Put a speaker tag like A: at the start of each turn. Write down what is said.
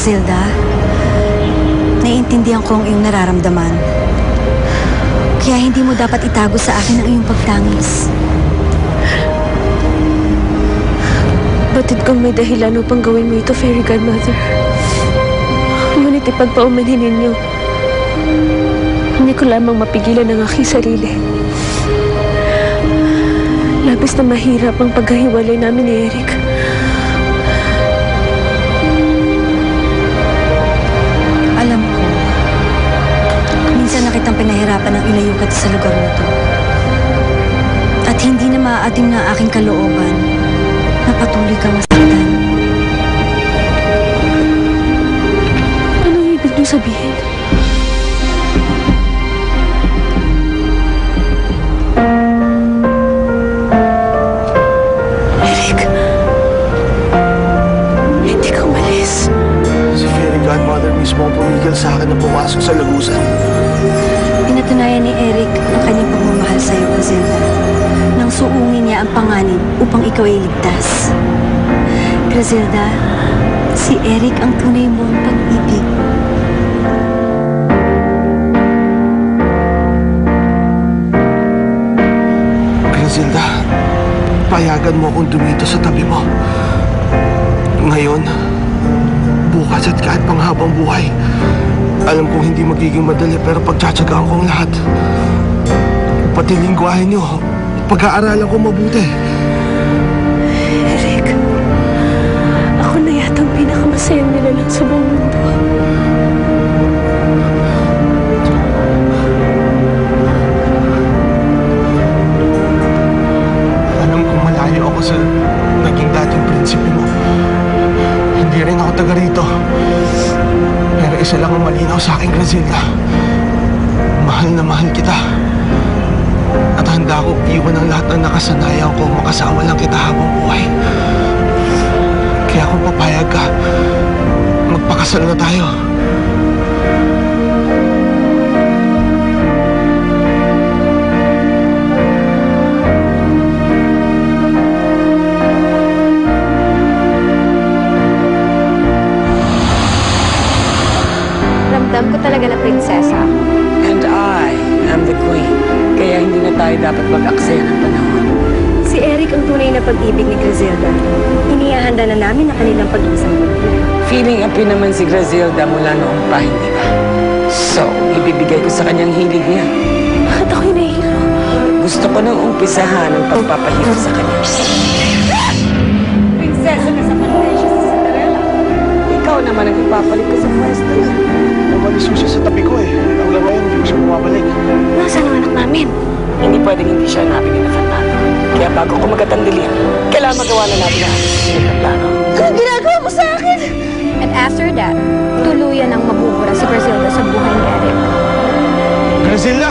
A: Griselda, naiintindihan ko ang iyong nararamdaman. Kaya hindi mo dapat itago sa akin ang iyong pagtangis.
B: Batid kong may dahilan upang gawin mo ito, Fairy Godmother. Ngunit ipagpaumanhin ninyo. Hindi ko lamang mapigilan ang aking sarili. Labis na mahirap ang pagkahiwalay namin ni Eric.
A: Alam ko, minsan na kitang pinahirapan ng ilayo ka sa lugar na to. At hindi na maaatim na aking kalooban na patuloy kang masaktan.
B: Anong ibig niyo sabihin? Eric, hindi ka umalis.
C: Si Fairy Godmother mismo ang pumigil sa akin na pumasok sa lagusan.
A: Pinatunayan ni Eric ang kanyang pagmamahal sa iyo, Griselda, nang suungin niya ang panganib upang ikaw ay ligtas. Griselda, si Eric ang tunay mong pag-ibig.
C: Griselda, payagan mo akong dumito sa tabi mo. Ngayon, bukas at kahit panghabang buhay. Alam kong hindi magiging madali pero pagtsatsagaan ko ang lahat. Pati lingwahe niyo, pag-aaralan ko mabuti.
B: Eric, ako na yatang pinakamasayang nilalang sa buong mundo.
C: Alam kong malayo ako sa naging dating prinsipe mo. Hindi rin ako taga rito. Pero isa lang ang malinaw sa akin, Griselda. Mahal na mahal kita. At handa akong iwan ang lahat ng nakasanayan ko makasama lang kita habang buhay. Kaya kung papayag ka, magpakasal na tayo.
D: Ramdam ko talaga na prinsesa.
E: And I am the queen. Kaya hindi na tayo dapat mag-aksaya ng panahon.
A: Si Eric ang tunay na pag-ibig ni Griselda. Inihahanda na namin ang kanilang pag-iisang pag-ibig.
E: Feeling api naman si Griselda mula noong pa, hindi ba? So, ibibigay ko sa kanyang hilig niya.
B: Bakit ako'y nahihilo?
E: Gusto ko nang umpisahan ang pagpapahirap sa kanya. Prinsesa ka sa Fantasia sa Cinderella. Ikaw naman ang ipapalit ko sa pwesto niya.
C: Umalis mo siya sa tabi ko eh. Hanggang ngayon, hindi mo siya bumabalik.
B: Nasaan ang anak namin?
E: Hindi pwedeng hindi siya hanapin ni Fernando. Kaya bago ko magatandilian, kailangan magawa na natin ang susunod na plano.
B: Anong ginagawa mo sa akin?
D: And after that, tuluyan ang mabubura si Griselda sa buhay ni Eric.
C: Griselda!